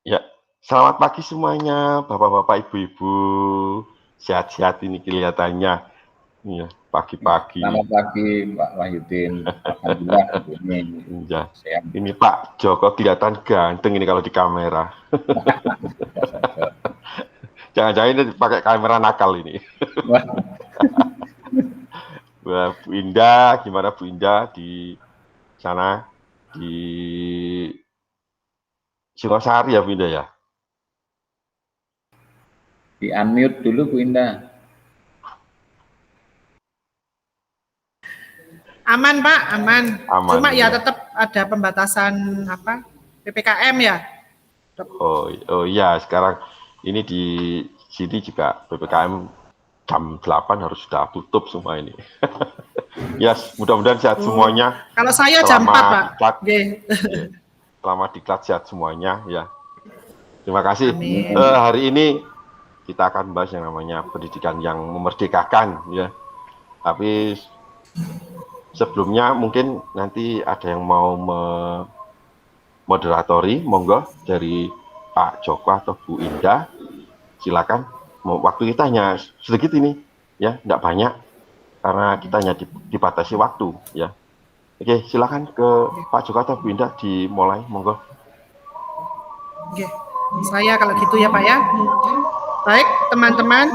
Ya, selamat pagi semuanya, bapak-bapak, ibu-ibu. Sehat-sehat ini kelihatannya. Iya, pagi-pagi. Selamat pagi Pak Wahyudin. Alhamdulillah ini Ya. sehat. Ini Pak Joko kelihatan ganteng ini kalau di kamera. Jangan-jangan ini pakai kamera nakal ini. Wah, Wah, Bu Indah, gimana Bu Indah di sana? Di Singosari ya Bu Indah ya? di unmute dulu Bu Indah. Aman Pak, aman. Aman, Cuma ya ya. tetap ada pembatasan apa PPKM ya. Oh iya, sekarang ini di sini juga PPKM jam 8 harus sudah tutup semua ini. Yes, mudah-mudahan sehat semuanya. Kalau saya jam 4 Pak. Diklat, Yeah. ya, selama diklat sehat semuanya ya. Terima kasih. Amin. Hari ini kita akan bahas yang namanya pendidikan yang memerdekakan ya. Tapi sebelumnya mungkin nanti ada yang mau moderatori, monggo dari Pak Joko atau Bu Indah, silakan. Waktu kita hanya sedikit ini, ya, tidak banyak, karena kita hanya dibatasi waktu, ya. Oke, silakan ke Pak Joko atau Bu Indah dimulai, monggo. Oke, saya kalau gitu ya Pak ya. Baik teman-teman,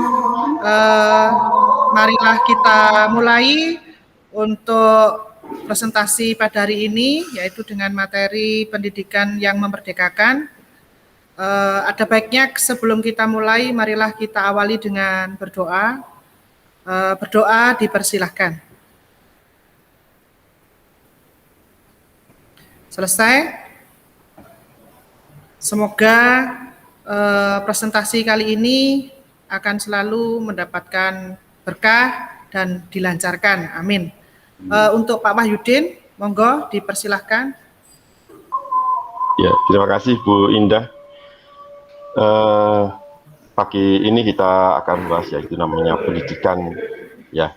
marilah kita mulai untuk presentasi pada hari ini, yaitu dengan materi pendidikan yang memerdekakan. Ada baiknya sebelum kita mulai, marilah kita awali dengan berdoa. Berdoa dipersilahkan. Selesai. Semoga presentasi kali ini akan selalu mendapatkan berkah dan dilancarkan. Amin. Untuk Pak Wahyudin, monggo dipersilahkan. Ya, terima kasih Bu Indah. Pagi ini kita akan bahas yaitu namanya pendidikan ya.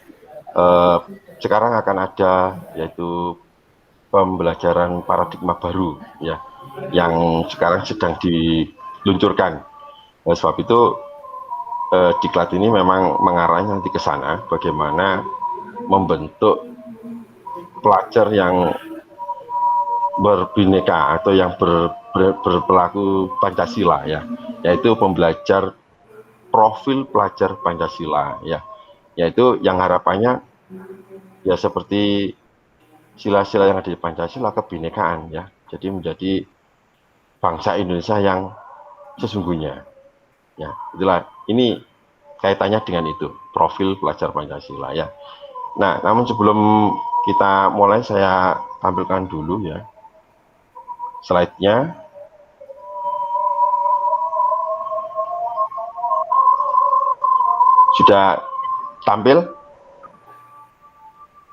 Sekarang akan ada yaitu pembelajaran paradigma baru ya, yang sekarang sedang diluncurkan. Sebab itu diklat ini memang mengarahnya nanti ke sana, bagaimana membentuk pelajar yang berbineka atau yang berperilaku Pancasila ya, yaitu pembelajar profil pelajar Pancasila ya, yaitu yang harapannya ya seperti sila-sila yang ada di Pancasila, kebinekaan ya, jadi menjadi bangsa Indonesia yang sesungguhnya ya. Itulah, ini kaitannya dengan itu, profil pelajar Pancasila ya. Nah, namun sebelum kita mulai, saya tampilkan dulu ya slide-nya. Sudah tampil?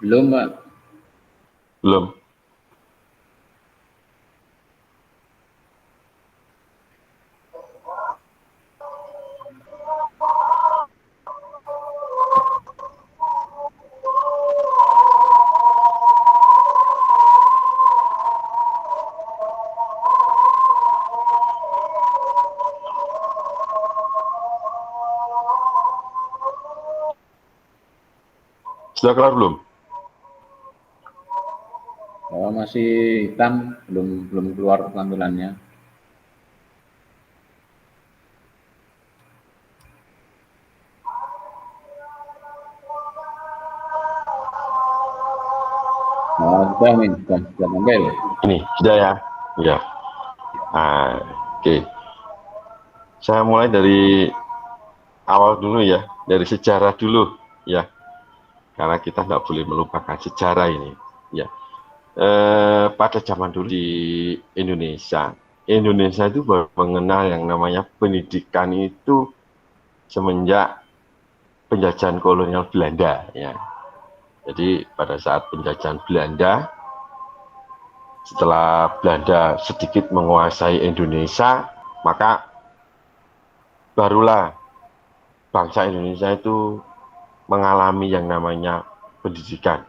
Belum Pak. Belum. Sudah keluar belum? Oh, masih hitam, belum keluar tampilannya. Oh, sudah nih, sudah tampil. Ini sudah ya. Ya. Nah, oke. Saya mulai dari awal dulu ya, dari sejarah dulu ya, karena kita tidak boleh melupakan sejarah ini ya. Pada zaman dulu di Indonesia itu baru mengenal yang namanya pendidikan itu semenjak penjajahan kolonial Belanda ya. Jadi pada saat penjajahan Belanda, setelah Belanda sedikit menguasai Indonesia, maka barulah bangsa Indonesia itu mengalami yang namanya pendidikan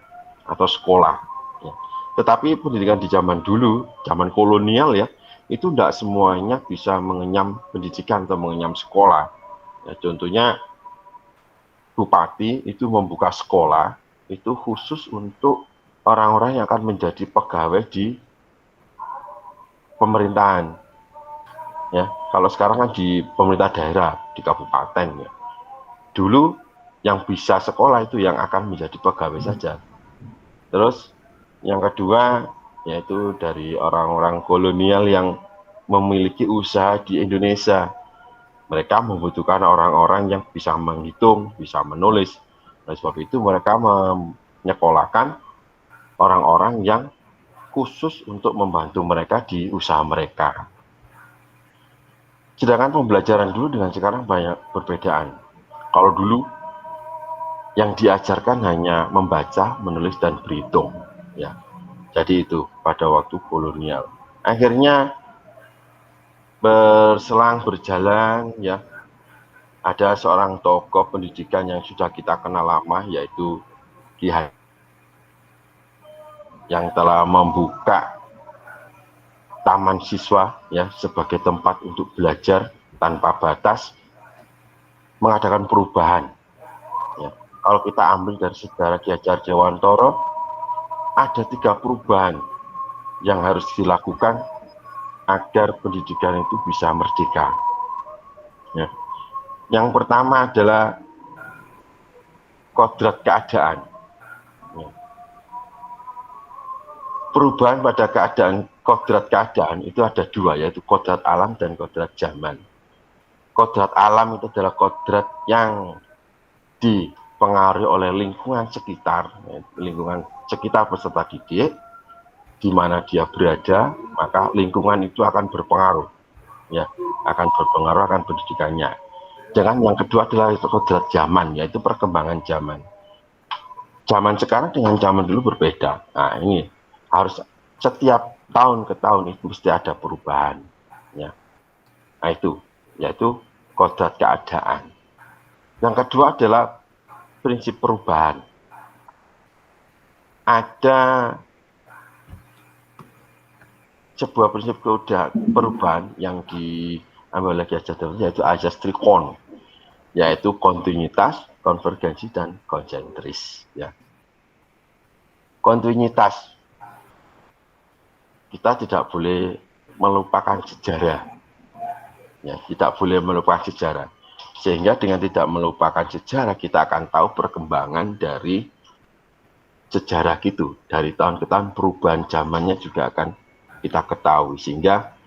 atau sekolah ya. Tetapi pendidikan di zaman dulu, zaman kolonial ya, itu tidak semuanya bisa mengenyam pendidikan atau mengenyam sekolah. Ya, contohnya bupati itu membuka sekolah itu khusus untuk orang-orang yang akan menjadi pegawai di pemerintahan. Ya, kalau sekarang kan di pemerintah daerah, di kabupaten ya. Dulu yang bisa sekolah itu yang akan menjadi pegawai saja. Terus yang kedua yaitu dari orang-orang kolonial yang memiliki usaha di Indonesia. Mereka membutuhkan orang-orang yang bisa menghitung, bisa menulis. Oleh sebab itu mereka menyekolahkan orang-orang yang khusus untuk membantu mereka di usaha mereka. Sedangkan pembelajaran dulu dengan sekarang banyak perbedaan. Kalau dulu yang diajarkan hanya membaca, menulis, dan berhitung. Ya, jadi itu pada waktu kolonial. Akhirnya berselang berjalan ya, ada seorang tokoh pendidikan yang sudah kita kenal lama, yaitu Ki Hajar, yang telah membuka taman siswa ya sebagai tempat untuk belajar tanpa batas, mengadakan perubahan. Ya. Kalau kita ambil dari sejarah Ki Hajar Dewantara, ada 3 perubahan yang harus dilakukan agar pendidikan itu bisa merdeka. Ya. Yang pertama adalah kodrat keadaan. Ya. Perubahan pada kodrat keadaan itu ada 2, yaitu kodrat alam dan kodrat zaman. Kodrat alam itu adalah kodrat yang dipengaruhi oleh lingkungan sekitar, lingkungan sekitar peserta didik, di mana dia berada, maka lingkungan itu akan berpengaruh, ya, akan berpengaruh akan pendidikannya. Jangan yang kedua adalah kodrat zaman, yaitu perkembangan zaman. Zaman sekarang dengan zaman dulu berbeda. Nah, ini harus setiap tahun ke tahun itu mesti ada perubahan. Ya. Nah, itu, yaitu kodrat keadaan. Yang kedua adalah prinsip perubahan. Ada sebuah prinsip perubahan yang diambil oleh Ki Hajar Dewantara, yaitu azas trikon, yaitu kontinuitas, konvergensi, dan konsentris. Ya. Kontinuitas, kita tidak boleh melupakan sejarah. Ya, tidak boleh melupakan sejarah. Sehingga dengan tidak melupakan sejarah, kita akan tahu perkembangan dari sejarah itu. Dari tahun ke tahun, perubahan zamannya juga akan kita ketahui. Sehingga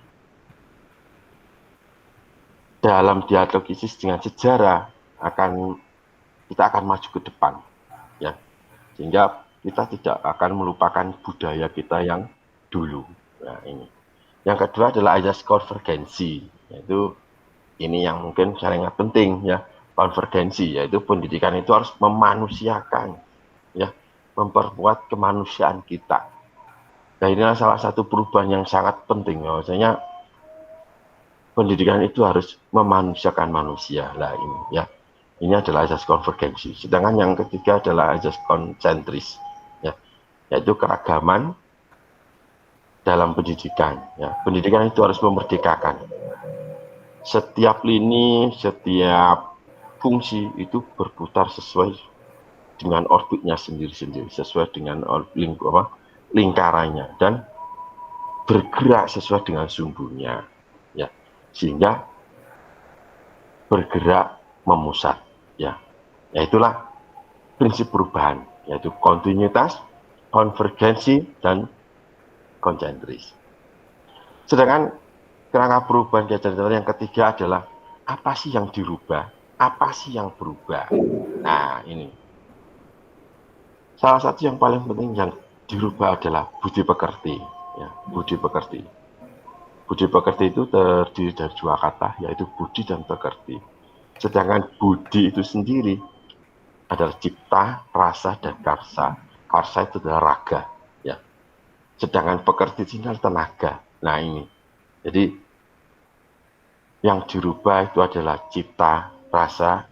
dalam dialogisis dengan sejarah, kita akan maju ke depan. Ya. Sehingga kita tidak akan melupakan budaya kita yang dulu. Nah, ini. Yang kedua adalah azas konvergensi, yaitu ini yang mungkin sangat penting ya, konvergensi, yaitu pendidikan itu harus memanusiakan, ya, memperkuat kemanusiaan kita. Nah, inilah salah satu perubahan yang sangat penting, bahwasanya pendidikan itu harus memanusiakan manusia. Lah ini ya, ini adalah azas konvergensi. Sedangkan yang ketiga adalah azas konsentris, ya, yaitu keragaman dalam pendidikan. Ya. Pendidikan itu harus memerdekakan. Setiap lini, setiap fungsi itu berputar sesuai dengan orbitnya sendiri-sendiri, sesuai dengan lingkarannya, dan bergerak sesuai dengan sumbunya. Ya. Sehingga bergerak memusat. Ya. Itulah prinsip perubahan, yaitu kontinuitas, konvergensi, dan konsentris. Sedangkan kerangka perubahan Ki Hajar Dewantara yang ketiga adalah apa sih yang dirubah, apa sih yang berubah. Nah, ini salah satu yang paling penting yang dirubah adalah budi pekerti. Ya, budi pekerti. Budi pekerti itu terdiri dari 2 kata, yaitu budi dan pekerti. Sedangkan budi itu sendiri adalah cipta, rasa, dan karsa. Karsa itu adalah raga. Sedangkan pekerti ini adalah tenaga. Nah, ini. Jadi yang dirubah itu adalah cipta, rasa,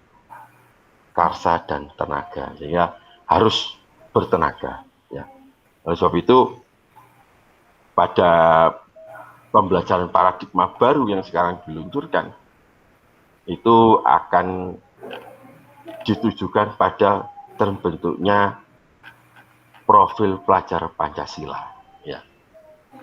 karsa, dan tenaga. Sehingga harus bertenaga. Ya. Oleh sebab itu, pada pembelajaran paradigma baru yang sekarang diluncurkan itu akan ditujukan pada terbentuknya profil pelajar Pancasila. Ya,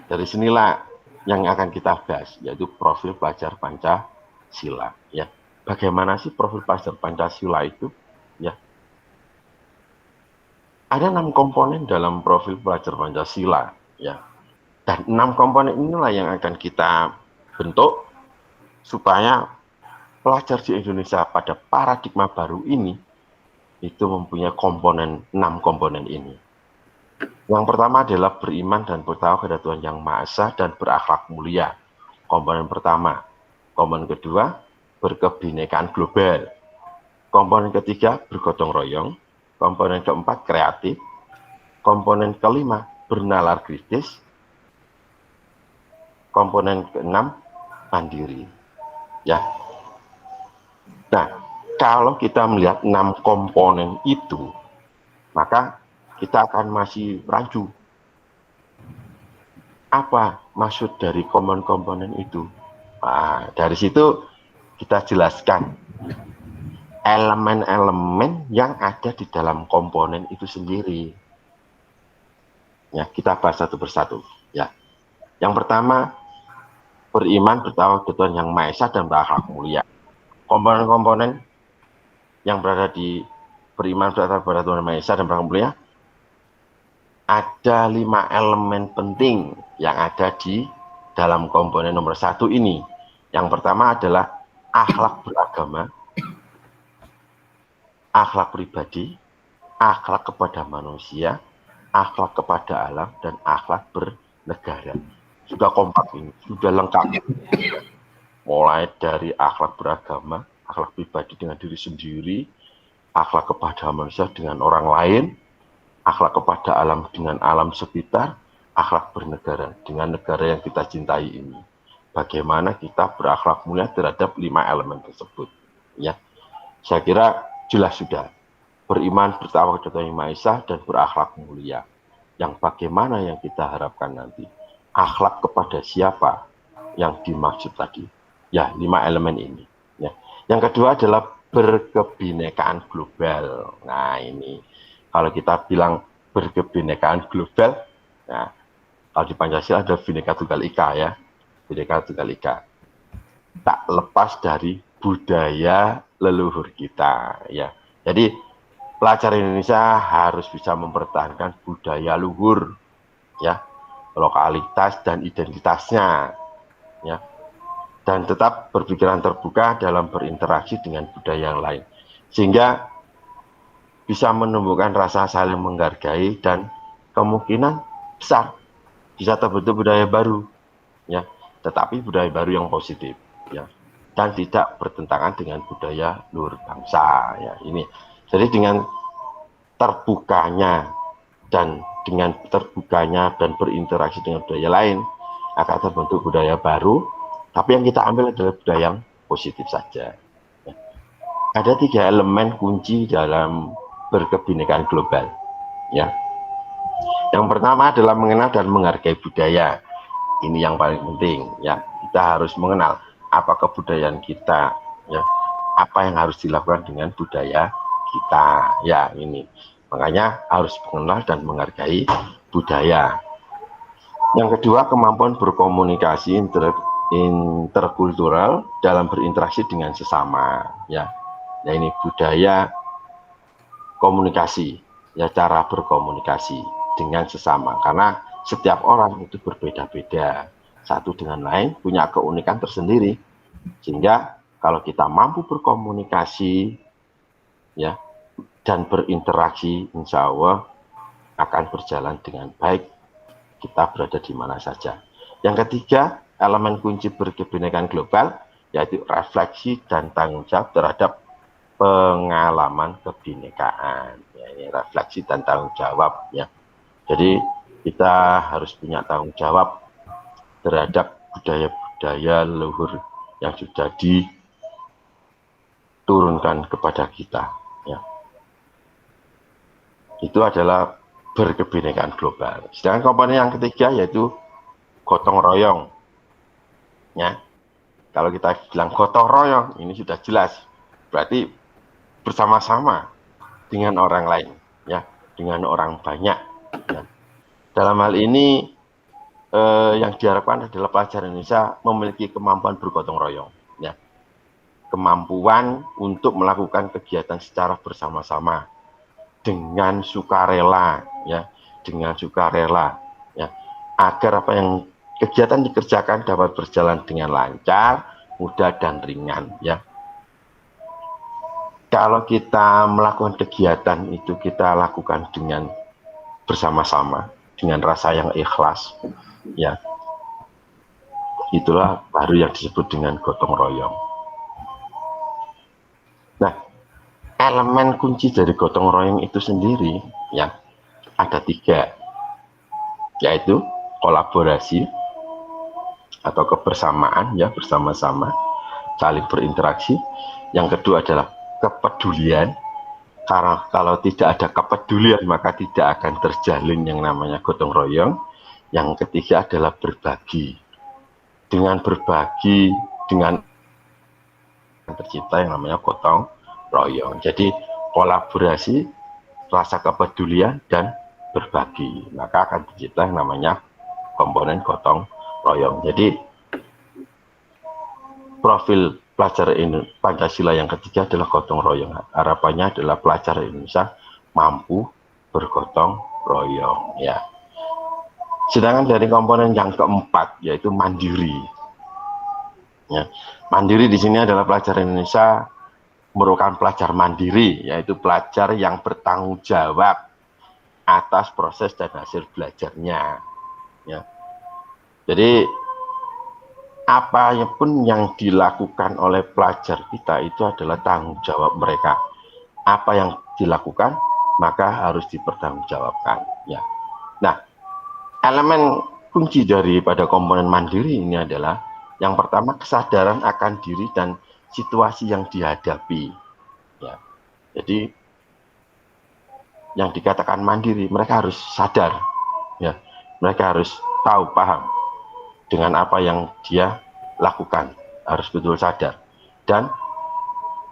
dari sinilah yang akan kita bahas, yaitu profil pelajar Pancasila. Ya, bagaimana sih profil pelajar Pancasila itu? Ya, ada 6 komponen dalam profil pelajar Pancasila. Ya, dan 6 komponen inilah yang akan kita bentuk supaya pelajar di Indonesia pada paradigma baru ini itu mempunyai 6 komponen ini. Yang pertama adalah beriman dan bertawakal kepada Tuhan Yang Maha Esa dan berakhlak mulia. Komponen pertama. Komponen kedua, berkebinekaan global. Komponen ketiga, bergotong royong. Komponen keempat, kreatif. Komponen kelima, bernalar kritis. Komponen keenam, mandiri. Ya. Nah, kalau kita melihat 6 komponen itu, maka kita akan masih rancu. Apa maksud dari komponen itu? Nah, dari situ kita jelaskan elemen-elemen yang ada di dalam komponen itu sendiri. Ya, kita bahas satu persatu. Ya, yang pertama, beriman bertawakal kepada Tuhan Yang Maha Esa dan berakhlak mulia. Komponen-komponen yang berada di beriman bertawakal kepada Tuhan Yang Maha Esa dan berakhlak mulia, ada 5 elemen penting yang ada di dalam komponen nomor 1 ini. Yang pertama adalah akhlak beragama, akhlak pribadi, akhlak kepada manusia, akhlak kepada alam, dan akhlak bernegara. Sudah kompak ini, sudah lengkap. Mulai dari akhlak beragama, akhlak pribadi dengan diri sendiri, akhlak kepada manusia dengan orang lain, akhlak kepada alam dengan alam sekitar, akhlak bernegara dengan negara yang kita cintai ini. Bagaimana kita berakhlak mulia terhadap 5 elemen tersebut. Ya, saya kira jelas sudah. Beriman, bertawakal kepada Tuhan Yang Maha Esa dan berakhlak mulia. Yang bagaimana yang kita harapkan nanti? Akhlak kepada siapa yang dimaksud tadi? Ya, 5 elemen ini. Ya. Yang kedua adalah berkebinekaan global. Nah, ini kalau kita bilang berkebinekaan global, nah, kalau di Pancasila ada Bhinneka Tunggal Ika ya, Bhinneka Tunggal Ika. Tak lepas dari budaya leluhur kita ya. Jadi pelajar Indonesia harus bisa mempertahankan budaya luhur ya, lokalitas dan identitasnya ya, dan tetap berpikiran terbuka dalam berinteraksi dengan budaya yang lain, sehingga bisa menumbuhkan rasa saling menghargai dan kemungkinan besar bisa terbentuk budaya baru ya, tetapi budaya baru yang positif ya, dan tidak bertentangan dengan budaya luhur bangsa ya. Ini jadi dengan terbukanya dan berinteraksi dengan budaya lain akan terbentuk budaya baru, tapi yang kita ambil adalah budaya yang positif saja ya. Ada 3 elemen kunci dalam berkebinekaan global ya. Yang pertama adalah mengenal dan menghargai budaya. Ini yang paling penting ya. Kita harus mengenal apa kebudayaan kita ya, apa yang harus dilakukan dengan budaya kita ya. Ini makanya harus mengenal dan menghargai budaya. Yang kedua, kemampuan berkomunikasi interkultural dalam berinteraksi dengan sesama ya. Ya, ini budaya komunikasi ya, cara berkomunikasi dengan sesama, karena setiap orang itu berbeda-beda, satu dengan lain punya keunikan tersendiri, sehingga kalau kita mampu berkomunikasi ya dan berinteraksi, insya Allah akan berjalan dengan baik, kita berada di mana saja. Yang ketiga, elemen kunci berkebinekaan global yaitu refleksi dan tanggung jawab terhadap pengalaman kebinekaan ya, ini refleksi dan tanggung jawab ya. Jadi kita harus punya tanggung jawab terhadap budaya-budaya leluhur yang sudah diturunkan kepada kita ya. Itu adalah berkebinekaan global. Sedangkan komponen yang ketiga yaitu gotong royong Ya, kalau kita bilang gotong royong, ini sudah jelas, berarti bersama-sama dengan orang lain, ya, dengan orang banyak. Ya. Dalam hal ini yang diharapkan adalah pelajar Indonesia memiliki kemampuan bergotong royong, ya, kemampuan untuk melakukan kegiatan secara bersama-sama dengan sukarela, ya, dengan sukarela, ya, agar apa yang kegiatan dikerjakan dapat berjalan dengan lancar, mudah dan ringan, ya. Kalau kita melakukan kegiatan itu kita lakukan dengan bersama-sama, dengan rasa yang ikhlas, ya, itulah baru yang disebut dengan gotong royong. Nah, elemen kunci dari gotong royong itu sendiri, ya, ada 3, yaitu kolaborasi atau kebersamaan, ya, bersama-sama, saling berinteraksi. Yang kedua adalah kepedulian, karena kalau tidak ada kepedulian maka tidak akan terjalin yang namanya gotong royong. Yang ketiga adalah berbagi. Dengan berbagi, dengan tercipta yang namanya gotong royong. Jadi kolaborasi, rasa kepedulian, dan berbagi, maka akan tercipta yang namanya komponen gotong royong. Jadi profil pelajar Pancasila yang ketiga adalah gotong royong. Harapannya adalah pelajar Indonesia mampu bergotong royong, ya. Sedangkan dari komponen yang keempat yaitu mandiri. Ya. Mandiri di sini adalah pelajar Indonesia merupakan pelajar mandiri, yaitu pelajar yang bertanggung jawab atas proses dan hasil belajarnya. Ya. Jadi apapun yang dilakukan oleh pelajar kita itu adalah tanggung jawab mereka. Apa yang dilakukan maka harus dipertanggungjawabkan. Ya. Nah, elemen kunci daripada komponen mandiri ini adalah yang pertama kesadaran akan diri dan situasi yang dihadapi. Ya. Jadi yang dikatakan mandiri, mereka harus sadar, ya, mereka harus tahu, paham dengan apa yang dia lakukan, harus betul sadar. Dan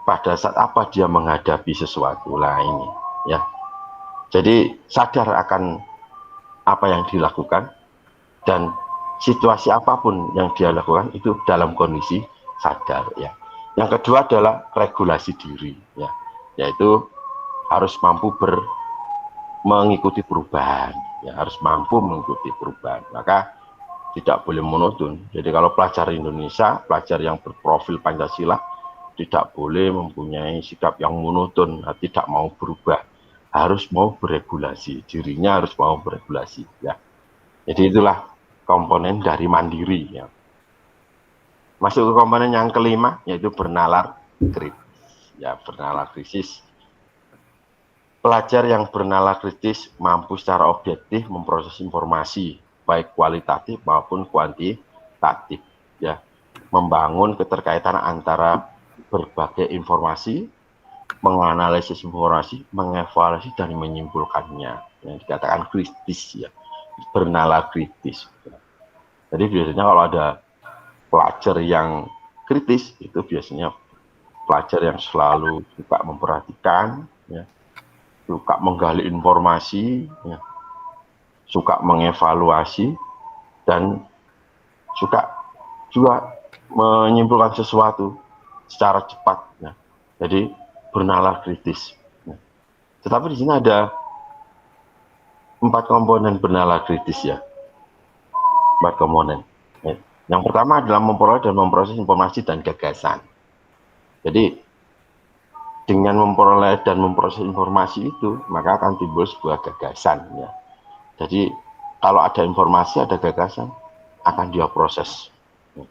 pada saat apa dia menghadapi sesuatu, lah ini, ya. Jadi sadar akan apa yang dilakukan dan situasi apapun yang dia lakukan itu dalam kondisi sadar, ya. Yang kedua adalah regulasi diri, ya, yaitu harus mampu mengikuti perubahan, ya, harus mampu mengikuti perubahan. Maka tidak boleh monoton. Jadi kalau pelajar Indonesia, pelajar yang berprofil Pancasila, tidak boleh mempunyai sikap yang monoton, tidak mau berubah, harus mau beregulasi, dirinya harus mau beregulasi, ya. Jadi itulah komponen dari mandiri, ya. Masuk ke komponen yang kelima, yaitu bernalar kritis, ya, bernalar kritis. Pelajar yang bernalar kritis mampu secara objektif memproses informasi, baik kualitatif maupun kuantitatif, ya, membangun keterkaitan antara berbagai informasi, menganalisis informasi, mengevaluasi dan menyimpulkannya, yang dikatakan kritis, ya, bernalar kritis. Jadi biasanya kalau ada pelajar yang kritis itu biasanya pelajar yang selalu suka memperhatikan, ya, suka menggali informasi, ya, suka mengevaluasi, dan suka juga menyimpulkan sesuatu secara cepat. Ya. Jadi bernalar kritis. Ya. Tetapi di sini ada 4 komponen bernalar kritis, ya. 4 komponen. Ya. Yang pertama adalah memperoleh dan memproses informasi dan gagasan. Jadi dengan memperoleh dan memproses informasi itu, maka akan timbul sebuah gagasan, ya. Jadi kalau ada informasi, ada gagasan, akan dia proses, ya.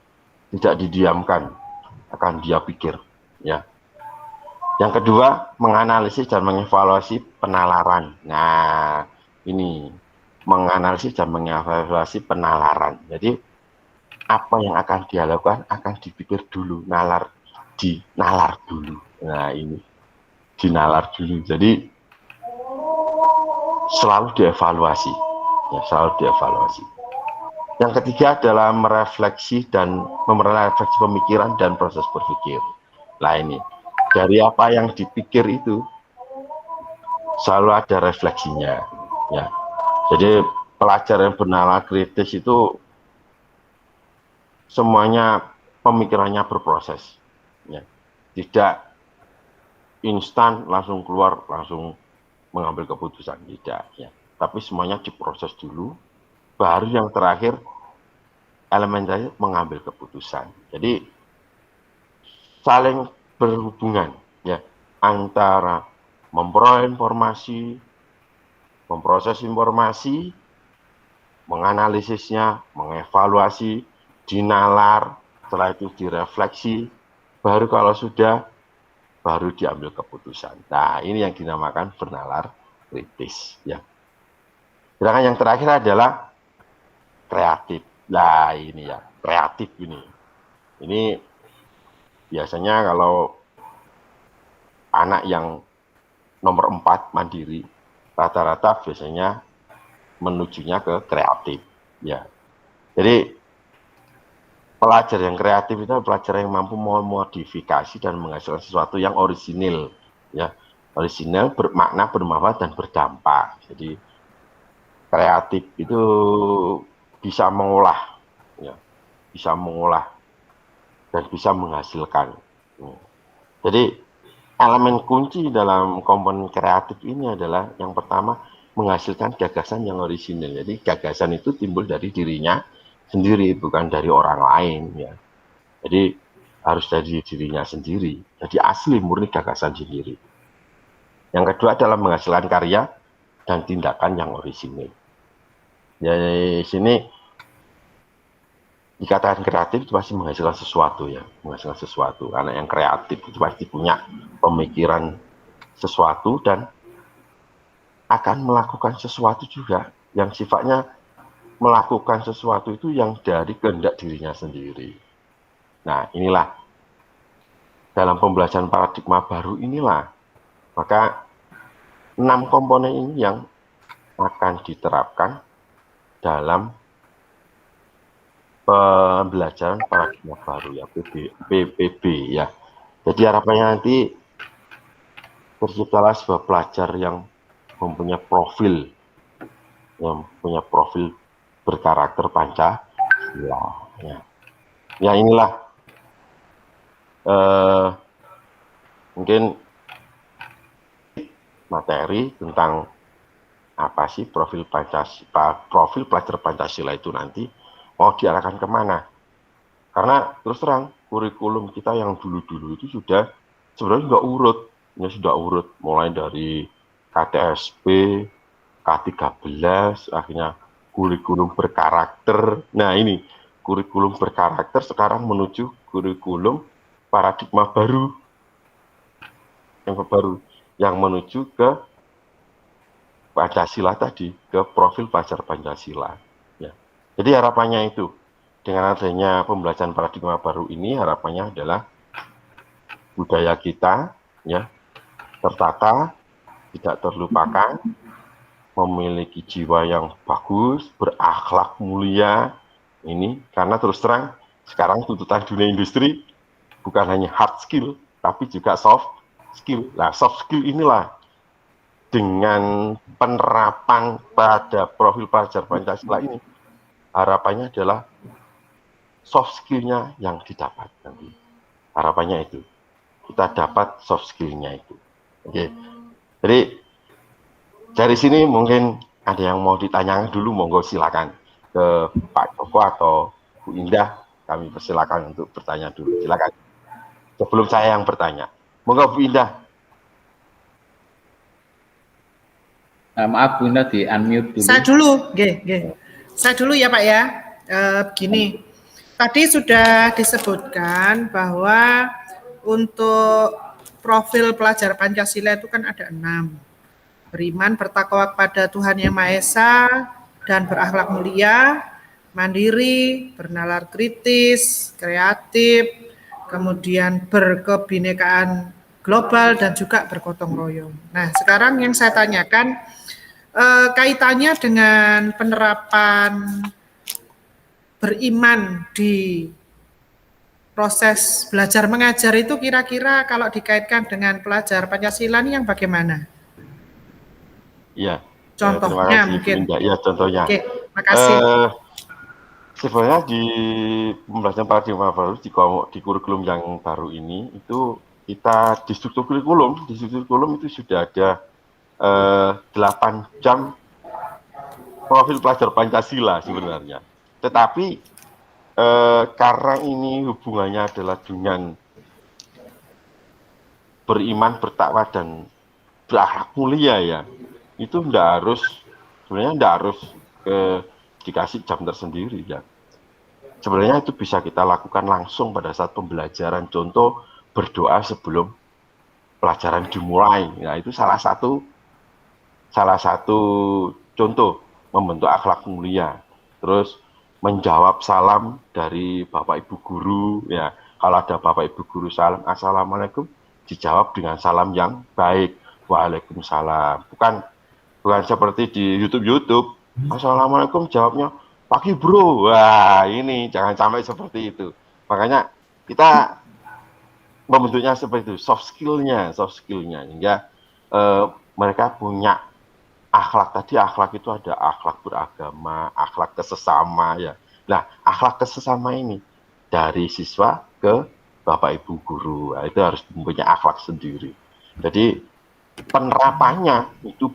Tidak didiamkan, akan dia pikir, ya. Yang kedua, menganalisis dan mengevaluasi penalaran. Nah, ini menganalisis dan mengevaluasi penalaran. Jadi apa yang akan dia lakukan akan dipikir dulu, dinalar dulu. Nah, ini dinalar dulu. Jadi selalu dievaluasi, ya, selalu dievaluasi. Yang ketiga adalah merefleksi pemikiran dan proses berpikir. Nah ini, dari apa yang dipikir itu selalu ada refleksinya. Ya, jadi pelajar yang bernalar kritis itu semuanya pemikirannya berproses. Ya, tidak instan langsung keluar langsung mengambil keputusan, tidak. Ya, tapi semuanya diproses dulu. Baru yang terakhir elemen terakhir mengambil keputusan. Jadi saling berhubungan ya antara memperoleh informasi, memproses informasi, menganalisisnya, mengevaluasi, dinalar, setelah itu direfleksi, baru kalau sudah baru diambil keputusan. Nah, ini yang dinamakan bernalar kritis ya. Sedangkan yang terakhir adalah kreatif. Nah, ini ya, kreatif ini. Ini biasanya kalau anak yang nomor 4 mandiri, rata-rata biasanya menujunya ke kreatif. Ya. Jadi pelajar yang kreatif itu pelajar yang mampu memodifikasi dan menghasilkan sesuatu yang orisinil. Ya. Orisinil, bermakna, bermanfaat, dan berdampak. Jadi kreatif itu bisa mengolah, ya, bisa mengolah dan bisa menghasilkan. Jadi elemen kunci dalam komponen kreatif ini adalah yang pertama menghasilkan gagasan yang orisinal. Jadi gagasan itu timbul dari dirinya sendiri, bukan dari orang lain. Ya. Jadi harus dari dirinya sendiri. Jadi asli murni gagasan sendiri. Yang kedua adalah menghasilkan karya dan tindakan yang orisinil. Jadi sini dikatakan kreatif itu pasti menghasilkan sesuatu ya, menghasilkan sesuatu. Karena yang kreatif itu pasti punya pemikiran sesuatu dan akan melakukan sesuatu juga yang sifatnya melakukan sesuatu itu yang dari kehendak dirinya sendiri. Nah, inilah dalam pembelajaran paradigma baru inilah maka 6 komponen ini yang akan diterapkan dalam pembelajaran paradigma baru ya, PPB ya. Jadi harapannya nanti terciptalah sebuah pelajar yang mempunyai profil berkarakter Pancasila ya. Ya inilah mungkin materi tentang apa sih profil pelajar Pancasila itu nanti mau diarahkan kemana. Karena terus terang kurikulum kita yang dulu-dulu itu sudah sebenarnya nggak urut, ya sudah urut mulai dari KTSP, K13, akhirnya kurikulum berkarakter. Nah ini kurikulum berkarakter sekarang menuju kurikulum paradigma baru yang menuju ke Pancasila tadi, ke profil pelajar Pancasila. Ya. Jadi harapannya itu, dengan adanya pembelajaran paradigma baru ini, harapannya adalah budaya kita ya tertata, tidak terlupakan, memiliki jiwa yang bagus, berakhlak mulia. Ini karena terus terang sekarang tuntutan dunia industri bukan hanya hard skill, tapi juga soft skill. Nah, soft skill inilah dengan penerapan pada profil pelajar Pancasila ini, harapannya adalah soft skill-nya yang didapat nanti. Harapannya itu, kita dapat soft skill-nya itu. Oke. Jadi dari sini mungkin ada yang mau ditanyakan dulu, monggo silakan ke Pak Joko atau Bu Indah, kami persilakan untuk bertanya dulu. Silakan. Sebelum saya yang bertanya, monggo Bu Indah. Maaf Bu Indah, di unmute dulu. Saya dulu, saya dulu ya Pak ya. Begini, tadi sudah disebutkan bahwa untuk profil pelajar Pancasila itu kan ada 6. Beriman, bertakwa kepada Tuhan Yang Maha Esa, dan berakhlak mulia, mandiri, bernalar kritis, kreatif, kemudian berkebinekaan global, dan juga bergotong royong. Nah, sekarang yang saya tanyakan, kaitannya dengan penerapan beriman di proses belajar mengajar itu kira-kira kalau dikaitkan dengan pelajar Pancasila ini yang bagaimana? Iya. Contohnya Terima kasih, mungkin. ya contohnya. Oke, makasih. Sebenarnya di pembelajaran paradigma baru di kurikulum yang baru ini itu kita di struktur kurikulum itu sudah ada 8 jam profil pelajar Pancasila sebenarnya. Tetapi karena ini hubungannya adalah dengan beriman, bertakwa dan berakhlak mulia ya, itu sebenarnya enggak harus dikasih jam tersendiri ya. Sebenarnya itu bisa kita lakukan langsung pada saat pembelajaran. Contoh berdoa sebelum pelajaran dimulai. Nah, itu salah satu contoh membentuk akhlak mulia. Terus menjawab salam dari Bapak Ibu guru ya. Kalau ada Bapak Ibu guru salam assalamualaikum, dijawab dengan salam yang baik. Waalaikumsalam. Bukan seperti di YouTube. Assalamualaikum jawabnya pagi bro. Wah, ini jangan sampai seperti itu. Makanya kita membentuknya seperti itu, soft skillnya hingga mereka punya akhlak. Tadi akhlak itu ada akhlak beragama, akhlak kesesama ya. Nah, akhlak kesesama ini dari siswa ke Bapak Ibu guru. Nah, itu harus mempunyai akhlak sendiri. Jadi penerapannya itu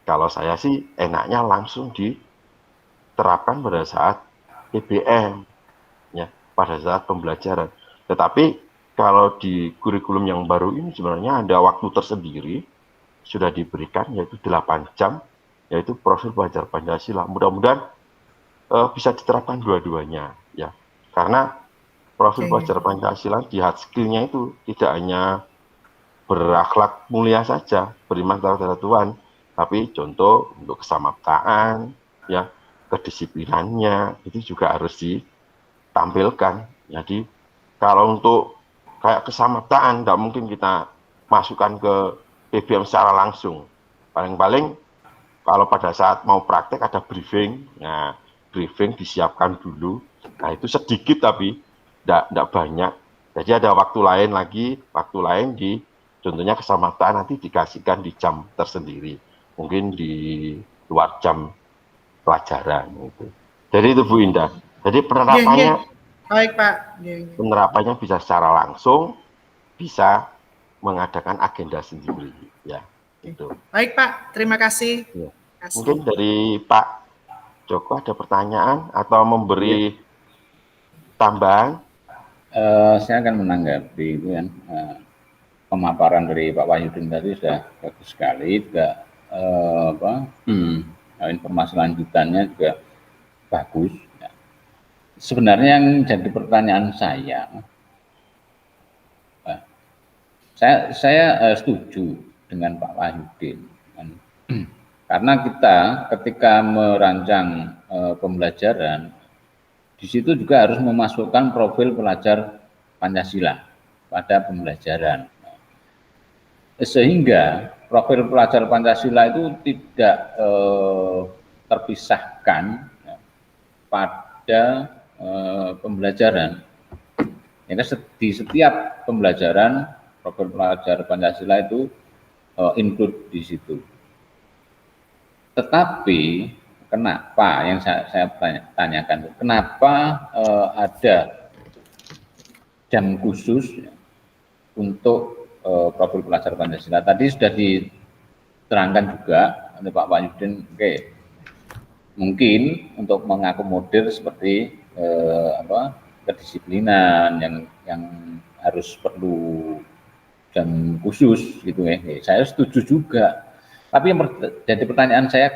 kalau saya sih enaknya langsung diterapkan pada saat PBM ya, pada saat pembelajaran. Tetapi kalau di kurikulum yang baru ini sebenarnya ada waktu tersendiri sudah diberikan, yaitu 8 jam, yaitu profil pelajar Pancasila. Mudah-mudahan bisa diterapkan dua-duanya ya, karena profil pelajar Pancasila di hard skill-nya itu tidak hanya berakhlak mulia saja, beriman kepada Tuhan, tapi contoh untuk kesamaptaan ya, kedisiplinannya itu juga harus ditampilkan. Jadi kalau untuk kayak kesamaptaan tidak mungkin kita masukkan ke PBM secara langsung. Paling-paling kalau pada saat mau praktek ada briefing. Nah, briefing disiapkan dulu. Nah, itu sedikit tapi tidak banyak. Jadi ada waktu lain contohnya kesamaptaan nanti dikasihkan di jam tersendiri. Mungkin di luar jam pelajaran itu. Jadi itu Bu Indah. Jadi penerapannya baik Pak. Penerapannya bisa secara langsung, bisa mengadakan agenda sendiri ya. Itu. Baik Pak, terima kasih. Ya. Mungkin dari Pak Joko ada pertanyaan atau memberi tambahan? Saya akan menanggapi itu kan, pemaparan dari Pak Wahyudin tadi sudah bagus sekali, juga informasi lanjutannya juga bagus. Ya. Sebenarnya yang jadi pertanyaan saya setuju dengan Pak Wahyudin, karena kita ketika merancang pembelajaran di situ juga harus memasukkan profil pelajar Pancasila pada pembelajaran, sehingga profil pelajar Pancasila itu tidak terpisahkan pada pembelajaran. Jadi di setiap pembelajaran profil pelajar Pancasila itu include di situ. Tetapi kenapa yang saya tanyakan, kenapa ada jam khusus untuk profil pelajar Pancasila? Tadi sudah diterangkan juga oleh Pak Wahyudin, mungkin untuk mengakomodir seperti kedisiplinan yang harus perlu jam khusus gitu ya. Saya setuju juga. Tapi yang jadi pertanyaan saya,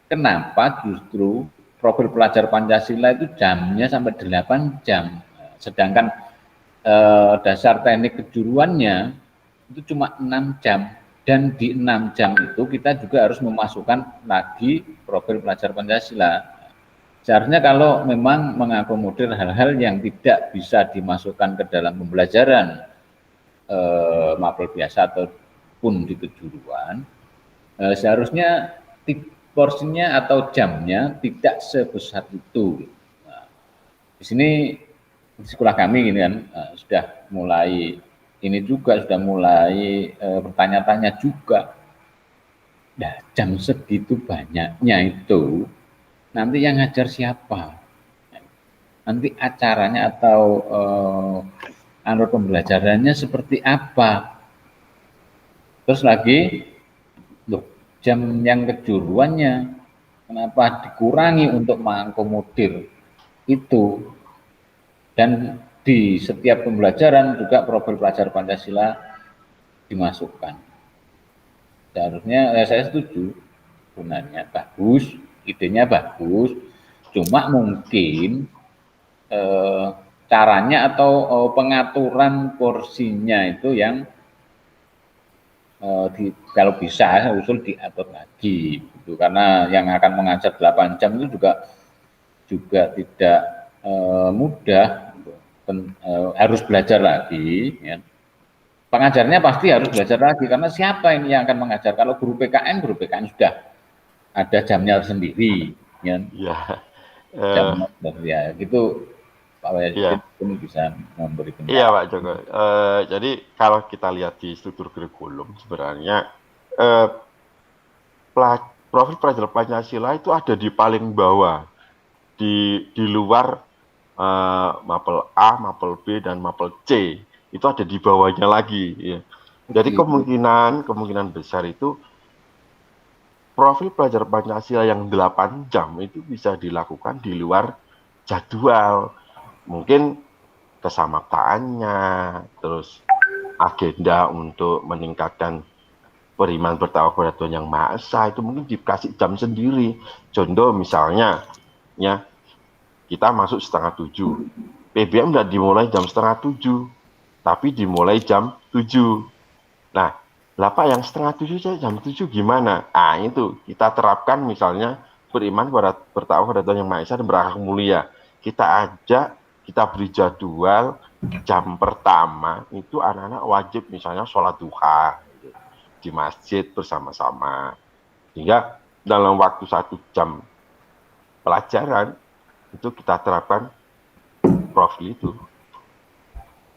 kenapa justru profil pelajar Pancasila itu jamnya sampai 8 jam, sedangkan dasar teknik kejuruannya itu cuma 6 jam, dan di 6 jam itu kita juga harus memasukkan lagi profil pelajar Pancasila. Seharusnya kalau memang mengakomodir hal-hal yang tidak bisa dimasukkan ke dalam pembelajaran mapel biasa ataupun di kejuruan, seharusnya porsinya atau jamnya tidak sebesar itu. di sini di sekolah kami ini kan sudah mulai ini juga sudah mulai bertanya-tanya juga. Nah, jam segitu banyaknya itu nanti yang ngajar siapa? Nanti acaranya atau alur pembelajarannya seperti apa? Terus lagi, loh, jam yang kejuruannya kenapa dikurangi untuk mengakomodir itu? Dan di setiap pembelajaran juga profil pelajar Pancasila dimasukkan. Seharusnya saya setuju, sebenarnya bagus, idenya bagus, cuma mungkin caranya atau pengaturan porsinya itu yang kalau bisa usul diatur lagi, gitu. Karena yang akan mengajar 8 jam itu juga tidak mudah, harus belajar lagi. Ya. Pengajarnya pasti harus belajar lagi, karena siapa ini yang akan mengajar? Kalau guru PKN sudah ada jamnya sendiri, ya. Jamnya, ya gitu. Pak Wahidin pun bisa memberi penjelasan. Iya Pak Joko. Jadi kalau kita lihat di struktur kurikulum sebenarnya profil pelajar Pancasila itu ada di paling bawah, di luar mapel A, mapel B dan mapel C itu ada di bawahnya lagi. Ya. Jadi kemungkinan besar itu profil pelajar Pancasila yang 8 jam itu bisa dilakukan di luar jadwal. Mungkin kesamaktaannya, terus agenda untuk meningkatkan beriman bertakwa kepada Tuhan Yang Maha Esa itu mungkin dikasih jam sendiri. Contoh misalnya, ya kita masuk 6:30, PBM tidak dimulai jam 6:30, tapi dimulai jam 7. Nah, Pak yang 6:30 jam 7 gimana? Ah itu kita terapkan misalnya beriman bertakwa kepada Tuhan Yang Maha Esa dan berakhlak mulia. Kita beri jadwal jam pertama itu anak-anak wajib misalnya sholat duha gitu, di masjid bersama-sama. Sehingga dalam waktu 1 jam pelajaran itu kita terapkan profil itu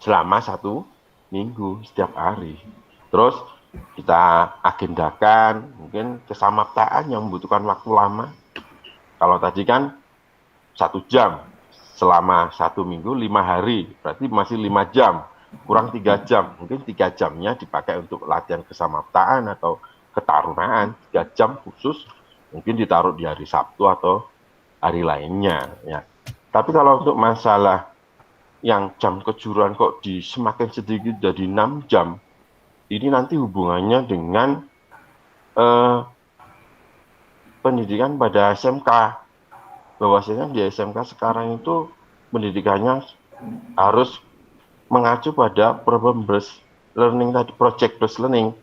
selama 1 minggu setiap hari. Terus kita agendakan mungkin kesamaktaan yang membutuhkan waktu lama. Kalau tadi kan 1 jam selama 1 minggu 5 hari, berarti masih 5 jam, kurang 3 jam. Mungkin 3 jamnya dipakai untuk latihan kesamaktaan atau ketarunaan, 3 jam khusus mungkin ditaruh di hari Sabtu atau hari lainnya. Ya. Tapi kalau untuk masalah yang jam kejuruan kok semakin sedikit jadi 6 jam, ini nanti hubungannya dengan pendidikan pada SMK. Bahwasanya di SMK sekarang itu pendidikannya harus mengacu pada problem based learning tadi, project based learning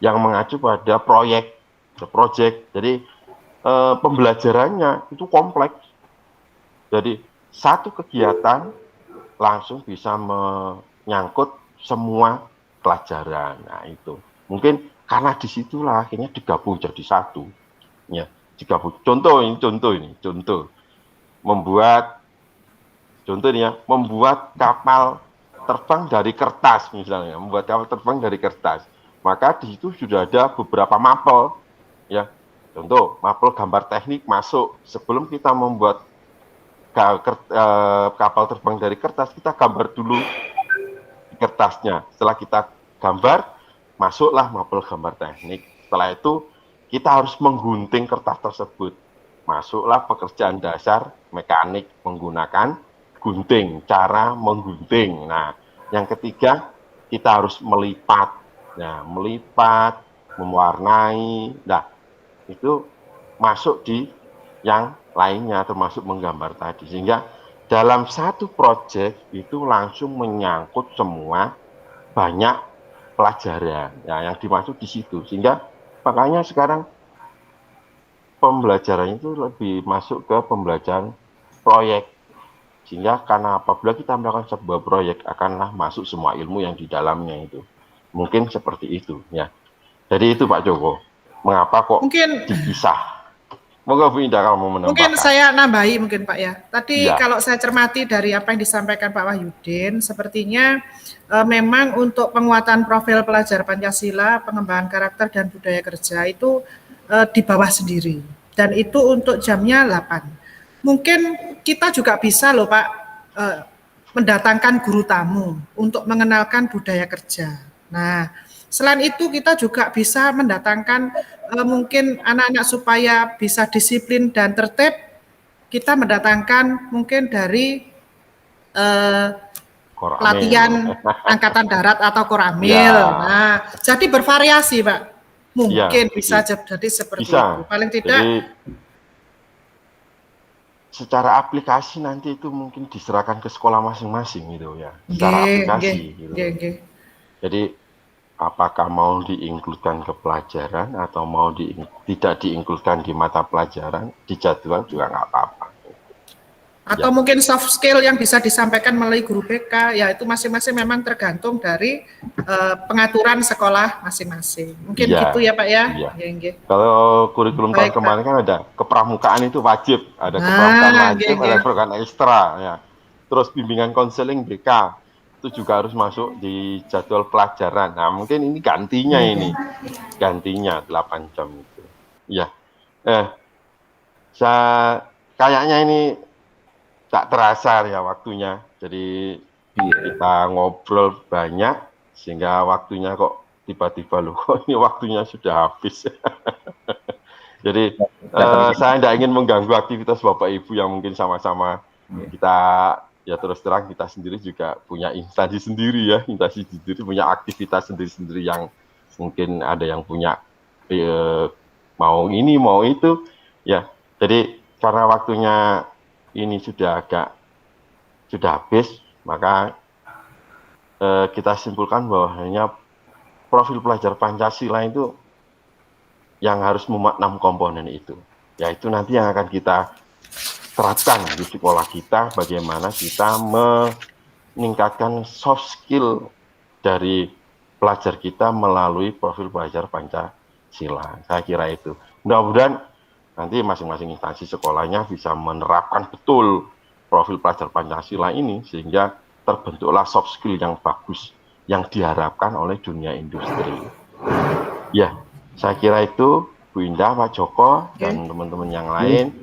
yang mengacu pada project. Jadi pembelajarannya itu kompleks. Jadi satu kegiatan langsung bisa menyangkut semua pelajaran. Nah itu mungkin karena disitulah akhirnya digabung jadi satu. Ya. Contoh membuat kapal terbang dari kertas misalnya, maka di situ sudah ada beberapa mapel, ya. Contoh mapel gambar teknik masuk. Sebelum kita membuat kapal terbang dari kertas, kita gambar dulu di kertasnya. Setelah kita gambar, masuklah mapel gambar teknik. Setelah itu kita harus menggunting kertas tersebut. Masuklah pekerjaan dasar mekanik menggunakan gunting, cara menggunting. Nah, yang ketiga kita harus melipat. Nah, melipat, mewarnai. Nah, itu masuk di yang lainnya termasuk menggambar tadi. Sehingga dalam satu proyek itu langsung menyangkut semua banyak pelajaran. Ya, yang dimaksud di situ. Sehingga makanya sekarang pembelajaran itu lebih masuk ke pembelajaran proyek. Sehingga karena apabila kita melakukan sebuah proyek akanlah masuk semua ilmu yang di dalamnya itu. Mungkin seperti itu ya. Jadi itu Pak Joko. Mengapa kok dipisah? Monggo Bu Indah kalau mau Mungkin menambahkan. saya nambahi mungkin Pak ya. Tadi Iya. kalau saya cermati dari apa yang disampaikan Pak Wahyudin, sepertinya memang untuk penguatan profil pelajar Pancasila, pengembangan karakter dan budaya kerja itu di bawah sendiri. Dan itu untuk jamnya 8. Mungkin kita juga bisa loh Pak mendatangkan guru tamu untuk mengenalkan budaya kerja. Nah, selain itu kita juga bisa mendatangkan mungkin anak-anak supaya bisa disiplin dan tertib. Kita mendatangkan mungkin dari pelatihan Angkatan Darat atau Koramil. Ya. Nah, jadi bervariasi, Pak. Mungkin Ya, bisa jadi seperti bisa. itu. Paling tidak. Jadi, secara aplikasi nanti itu mungkin diserahkan ke sekolah masing-masing gitu ya. Secara aplikasi gitu. Jadi apakah mau diinkludkan ke pelajaran atau mau tidak diinkludkan di mata pelajaran, di jadwal juga nggak apa-apa. Atau mungkin soft skill yang bisa disampaikan melalui guru BK, ya itu masing-masing memang tergantung dari pengaturan sekolah masing-masing. Mungkin gitu ya Pak ya. Kalau kurikulum tahun kemarin kan ada kepramukaan itu wajib, ada kepramukaan wajib, ada kepramukaan ekstra ya. Terus bimbingan konseling BK itu juga harus masuk di jadwal pelajaran. Nah mungkin ini gantinya 8 jam itu. Ya, kayaknya ini tak terasa ya waktunya. Jadi kita ngobrol banyak sehingga waktunya kok tiba-tiba loh kok ini waktunya sudah habis. Jadi saya tidak ingin mengganggu aktivitas Bapak Ibu yang mungkin sama-sama kita ya terus terang kita sendiri juga punya instansi sendiri ya, instansi sendiri punya aktivitas sendiri-sendiri yang mungkin ada yang punya mau ini mau itu ya. Jadi karena waktunya ini sudah habis, maka kita simpulkan bahwa hanya profil pelajar Pancasila itu yang harus memuat 6 komponen itu, yaitu nanti yang akan kita terapkan di sekolah kita, bagaimana kita meningkatkan soft skill dari pelajar kita melalui profil pelajar Pancasila. Saya kira itu. Mudah-mudahan nanti masing-masing instansi sekolahnya bisa menerapkan betul profil pelajar Pancasila ini sehingga terbentuklah soft skill yang bagus yang diharapkan oleh dunia industri. Ya, saya kira itu Bu Indah, Pak Joko, dan teman-teman yang lain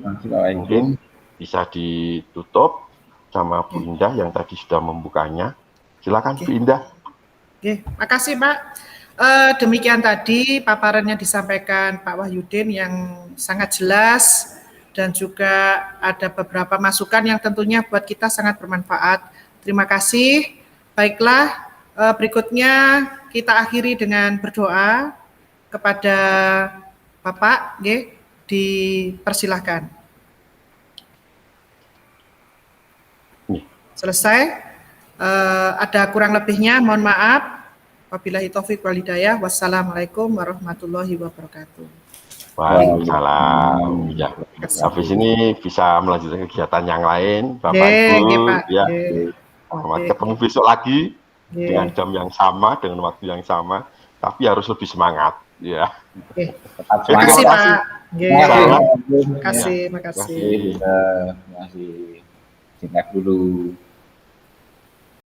mungkin bisa ditutup sama Bu Indah yang tadi sudah membukanya. Silakan Bu Indah. Oke, makasih Pak. Demikian tadi paparan yang disampaikan Pak Wahyudin yang sangat jelas dan juga ada beberapa masukan yang tentunya buat kita sangat bermanfaat. Terima kasih. Baiklah, berikutnya kita akhiri dengan berdoa kepada Bapak, dipersilahkan. Selesai. Ada kurang lebihnya, mohon maaf. Wabillahi taufiq wal hidayah. Wassalamualaikum warahmatullahi wabarakatuh. Waalaikumsalam. Ya, habis ini bisa melanjutkan kegiatan yang lain, Bapak Ibu. Ya, selamat ketemu besok lagi dengan jam yang sama, dengan waktu yang sama, tapi harus lebih semangat. Ya. Terima kasih Pak. Terima kasih. Terima kasih. Singkat dulu.